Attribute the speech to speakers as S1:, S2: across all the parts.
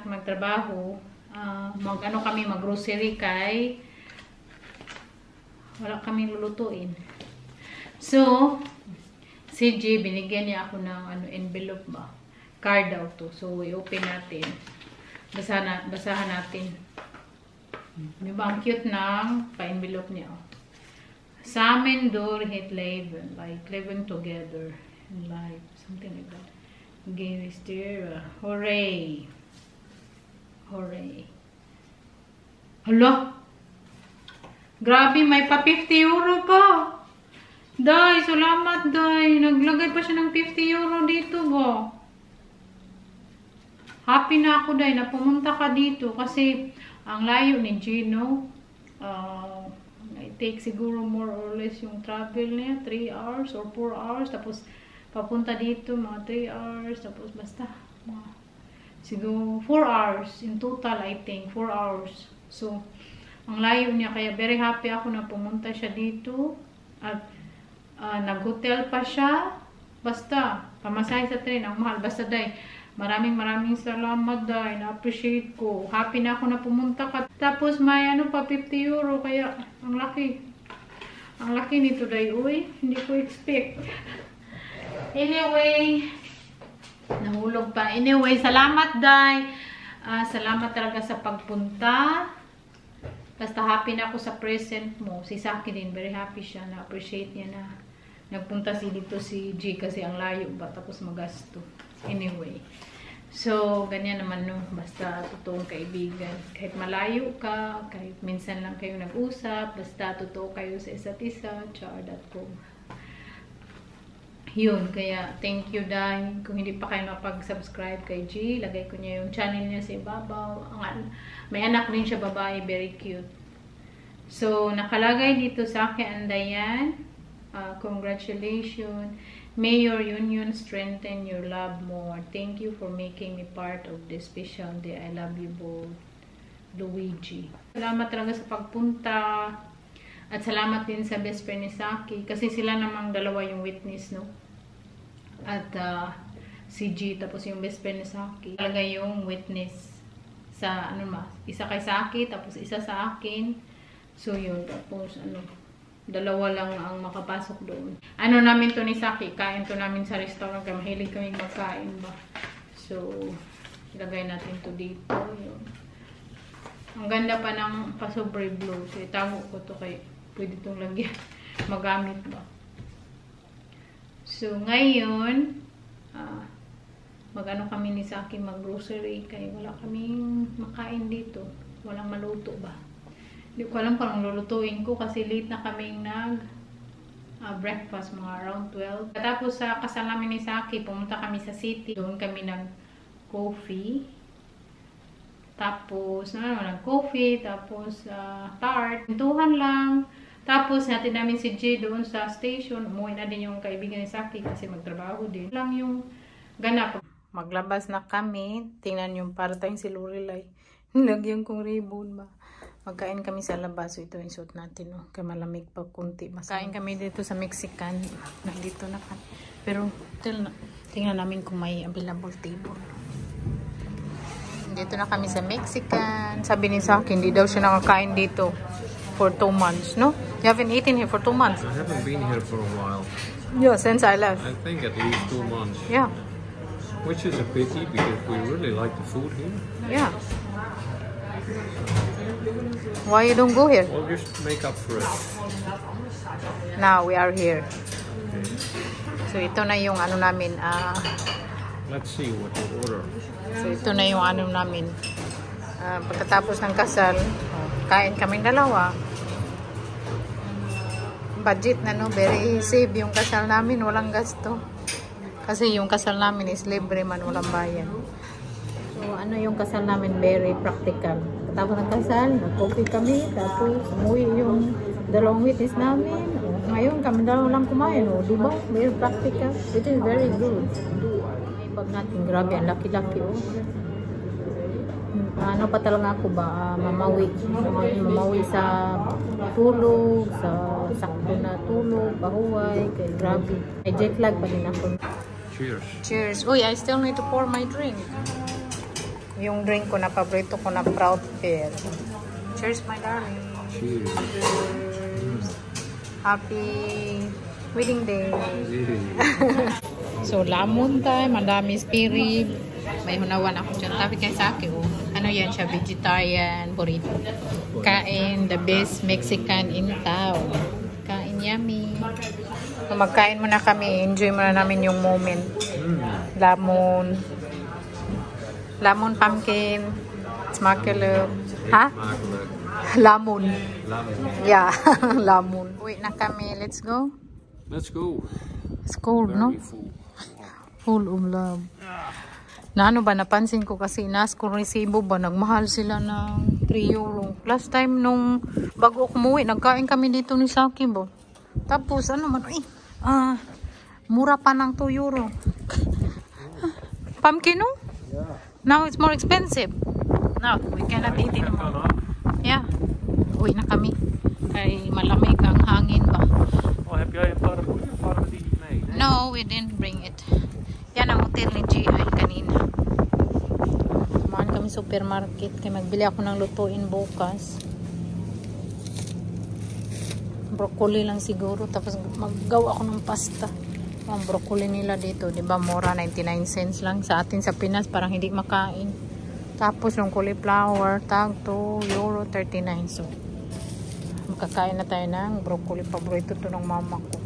S1: sa magtrabaho, mag-grocery kay wala kaming lulutuin. So, si G, binigyan niya ako ng envelope ba? Card daw to. So, i-open natin. Basahan natin. Diba, ang cute ng pa-envelope niya. Samen door hit leven. Like, living together in life. Something like that. Gavistera. Hooray! Hooray! Hala! Grabe, may pa 50 euro pa! Day, salamat, Day. Naglagay pa siya ng 50 euro dito ba? Happy na ako, Day, na pumunta ka dito. Kasi, ang layo ni Gino, it takes siguro more or less yung travel niya, 3 hours or 4 hours. Tapos, papunta dito, mga 3 hours. Tapos, basta, siguro 4 hours. In total, I think, 4 hours. So, ang layo niya. Kaya, very happy ako na pumunta siya dito. At, nag-hotel pa siya. Basta, pamasahe sa train, ang mahal. Basta, Day, maraming salamat, Day. Na-appreciate ko. Happy na ako na pumunta ka. Tapos, may pa 50 euro. Kaya, ang laki. Ang laki nito, Day. Uy, hindi ko expect. Anyway, nahulog pa. Anyway, salamat, Day. Salamat talaga sa pagpunta. Basta happy na ako sa present mo. Si Saki din, very happy siya. Na-appreciate niya na nagpunta dito si G kasi ang layo ba. Tapos magasto. Anyway. So, ganyan naman no. Basta totoong kaibigan. Kahit malayo ka, kahit minsan lang kayo nag-usap, basta totoo kayo sa isa't isa. Char.com. Yun, kaya thank you, Day. Kung hindi pa kayo mapag-subscribe kay G, lagay ko niya yung channel niya sa ibabaw. May anak din siya, babae, very cute. So, nakalagay dito sa akin, Andayan. Congratulations. May your union strengthen your love more. Thank you for making me part of this special day. I love you both. Luigi. Salamat talaga sa pagpunta. At salamat din sa best friend ni Saki. Kasi sila namang dalawa yung witness, no? At si G, tapos yung best friend ni Saki. Talaga yung witness sa, isa kay Saki, tapos isa sa akin. So, yun. Tapos, dalawa lang ang makapasok doon. Namin to ni Saki. Kain to namin sa restaurant. Kaya mahilig kami magkain ba. So, ilagay natin to dito. Yun. Ang ganda pa ng pasobre blue. So, itago ko to kay pwede itong lagyan. Magamit ba. So, ngayon, mag-ano kami ni Saki, mag-grocery. Kaya wala kaming makain dito. Walang maluto ba. Hindi ko alam kung anong lulutuin ko kasi late na kaming breakfast, mga around 12. Tapos sa kasal namin ni Saki, pumunta kami sa city. Doon kami nag-coffee. Tapos, nag-coffee, tapos tart. Pintuhan lang. Tapos, natin namin si G doon sa station. Umuwi na din yung kaibigan ni Saki kasi magtrabaho din. Lang yung ganap. Maglabas na kami. Tingnan yung partang si Lorelai. Nilagyan kong ribbon ba. Magkain kami sa labas. So, ito yung suit natin. No? Kaya malamig pa kunti. Kain kami dito sa Mexican. Nandito na kami. Pero, tingnan namin kung may available table. Dito na kami sa Mexican. Sabi ni Saki, hindi daw siya nakakain dito for 2 months, no? You haven't eaten here for 2 months?
S2: I haven't been here for a while.
S1: Yeah, since I left.
S2: I think at least 2 months.
S1: Yeah.
S2: Which is a pity because we really like the food here.
S1: Yeah. Why you don't go here?
S2: Well, just make up for it.
S1: Now we are here.
S2: Okay.
S1: So ito na yung namin.
S2: Let's see what you order.
S1: So ito na yung namin. Pagkatapos ng kasal, kain kaming dalawa. Budget na, no? Very safe yung kasal namin. Walang gasto. Kasi yung kasal namin is libre man. Walang bayan. So yung kasal namin, very practical. Pagkatapos ng kasal, nag-coffee kami. Tapos umuwi yung dalawang witness namin. Ngayon kami dalawa lang kumain. Diba? Very practical. It is very good. Pag natin, grabe, ang laki-laki. Ano pa talaga ako ba, mamawi sa tulog, sa sakto na tulog, bahuway, kay grabe. Ay jet lag pa din ako.
S2: Cheers.
S1: Cheers. Uy, I still need to pour my drink. yung drink ko na paborito ko na Proud Pear. Cheers, my darling.
S2: Cheers.
S1: Cheers. Happy wedding day. So, lamon tayo. Madami spirit. May hunawan ako dyan. Tapi kay sa akin, oh. Ano yan siya? Vegetarian burrito. Kain, the best Mexican in town. Kain, yummy. So, magkain muna kami. Enjoy muna namin yung moment. Lamon. Lamon pumpkin. Smackaloop. Ha? Lamon. Yeah, lamon. Wait na kami. Let's go.
S2: Let's go.
S1: It's cold, no? Full of love. Na ano ba, napansin ko kasi Nasco Resibo ba, nagmahal sila ng 3 euro. Last time nung bago ako umuwi, nagkain kami dito ni Saki ba. Tapos ano man, mura pa ng 2 euro. Pumpkin, no?
S2: Yeah.
S1: Now it's more expensive. No, we cannot eat anymore. Yeah. Uwi na kami. Ay malamig ang hangin ba.
S2: Oh, heb jij een paraplu mee?
S1: No, we didn't bring it. Yan ang hotel ni G.I. kanina. Kumain kami supermarket. Kaya magbili ako ng lutuin bukas. Broccoli lang siguro. Tapos maggawa ako ng pasta. Ang broccoli nila dito, diba? Mura, 99 cents lang. Sa atin sa Pinas, parang hindi makain. Tapos yung cauliflower, tag 2 euro 39. So, makakain na tayo ng broccoli. Paborito to ng mama ko.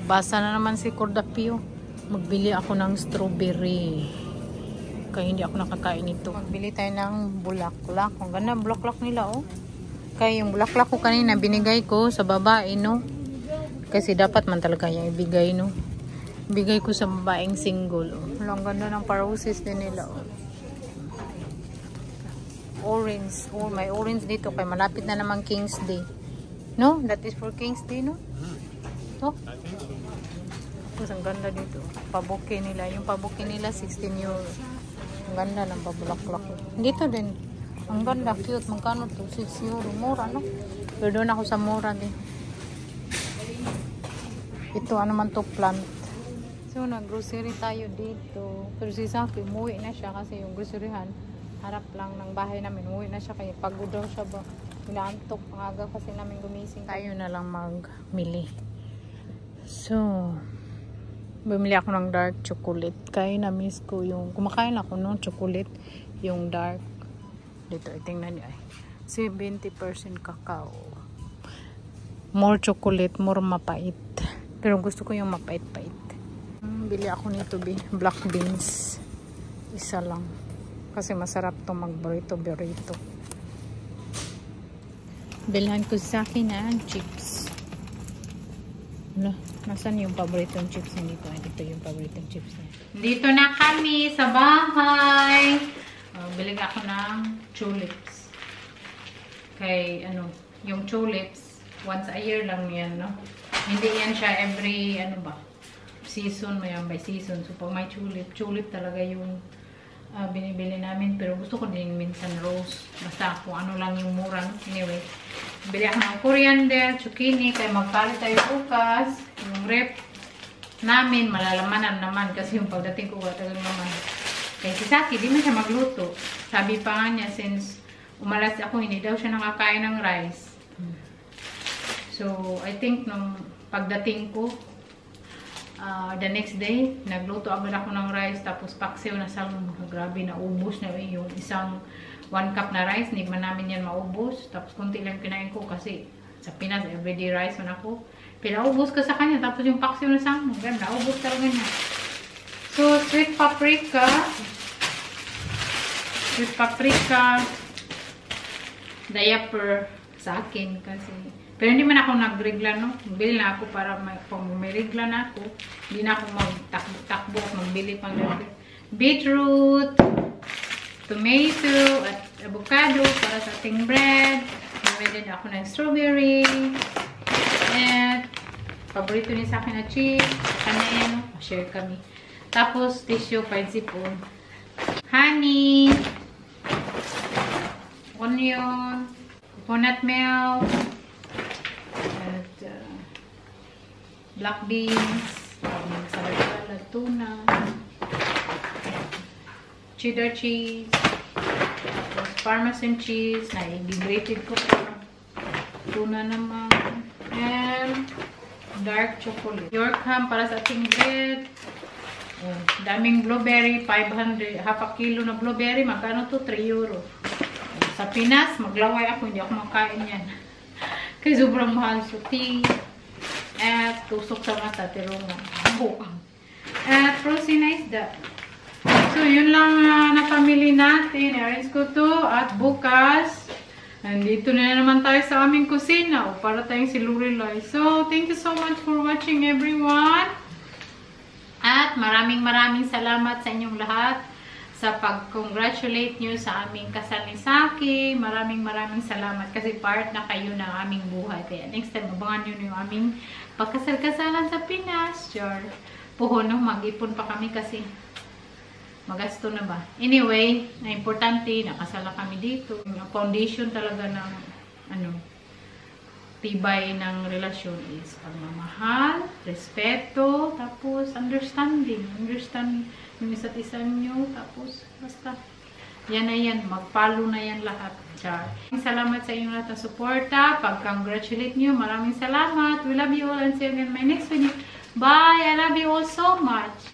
S1: Basa na naman si Cordapio. Magbili ako ng strawberry. Kaya hindi ako nakakain ito. Magbili tayo ng bulaklak. Ang ganda bulaklak nila, oh. Kaya yung bulaklak ko kanina, binigay ko sa babae, no? Kasi dapat man talaga yung ibigay, no? Ibigay ko sa babaeng single, oh. Ang ganda ng parosis din nila, oh. Orange. Oh, may orange dito. Kaya malapit na naman King's Day. No? That is for King's Day, no? Oh. Tapos ang ganda dito. Pabuke nila. Yung pabuke nila, 16 euro. Ang ganda ng pabulaklak. Dito din. Ang ganda. Cute. Magkano to? 6 euro. Mura, no? Pero doon ako sa mura din. Ito, ano man to plant. So, nag-grocery tayo dito. Pero si Saki, umuwi na siya kasi yung groceryhan harap lang ng bahay namin. Umuwi na siya kaya pagod daw siya ba. Inaantok. Ang aga kasi namin gumising. Tayo na lang magmili. So, bumili ako ng dark chocolate. Kaya na-miss ko yung, kumakain ako ng chocolate, yung dark. Dito, tingnan niyo ay. 70% cacao. More chocolate, more mapait. Pero gusto ko yung mapait-pait. Bili ako nito, black beans. Isa lang. Kasi masarap to mag-burrito. Bilhan ko sa akin ng chips. Wala, nasan yung paboritong chips niya dito? Dito yung paboritong chips niya. Dito na kami sa bahay. Bilig ako ng tulips. Kay, ano, yung tulips, once a year lang yan, no? Hindi yan siya every, ano ba, season mo yan by season. So, pag may tulip talaga yung binibili namin. Pero gusto ko din minsan rose. Basta kung ano lang yung mura. Anyway, bili ako ng coriander, zucchini. Kaya magpalit tayo bukas. Yung rep namin, malalamanan naman. Kasi yung pagdating ko, tagal naman. Kaya si Saki, di man siya magluto. Sabi pa nga niya, since umalas ako, hindi daw siya nakakain ng rice. So, I think nung pagdating ko, the next day, nagluto agad ako ng rice, tapos paksiw na salmon. Grabe, naubos na yung isang 1 cup na rice. Hindi man namin yan maubos. Tapos konti lang kinain ko kasi sa Pinas, everyday rice man ako. Pinaubos ko sa kanya, tapos yung paksiw na salmon. Ganda, naubos talaga niya. So, sweet paprika. Diaper sa akin kasi. Pero hindi man ako nagregla, no? Bili na ako para kung may regla na ako, hindi na ako magtakbo at magbili pang regla. Beetroot, tomato, at avocado para sa ating bread. Bumili ako ng strawberry. And, paborito niya sa akin na cheese. Kanya yan, share kami. Tapos, tissue, 5 sipon. Honey. Onion. Coconut milk. Black beans, salad, tuna, cheddar cheese, Parmesan cheese. Na-grated ko pa. Tuna naman. And dark chocolate. York ham para sa ating bread. Oh, daming blueberry. 500. Half a kilo na blueberry. Magkano to? 3 euro. Sa Pinas, maglaway ako. Hindi ako makain yan. Kaya sobrang mahal. So, tea. At tusok sa mata. Tirungan. At frozen isda. So, yun lang na pamili natin. I-arrange ko to. At bukas, nandito na naman tayo sa aming kusina. O, para tayong si Lorelai. So, thank you so much for watching, everyone. At maraming salamat sa inyong lahat sa pag-congratulate nyo sa aming kasal ni Saki. Maraming salamat kasi part na kayo ng aming buhay. Kaya next time, abangan nyo yung aming pagkasal-kasalan sa Pinas. Sure. Puhuno, mag-ipon pa kami kasi magasto na ba. Anyway, na importante, nakasala kami dito. Yung foundation talaga ng tibay ng relasyon is pagmamahal, respeto, tapos understanding. Understand yung isa't isa nyo, tapos basta yan na yan, mag-follow na yan lahat. Char. Salamat sa inyong lahat ng suporta. Pag-congratulate nyo, maraming salamat. We love you all and see you again in my next video. Bye! I love you all so much.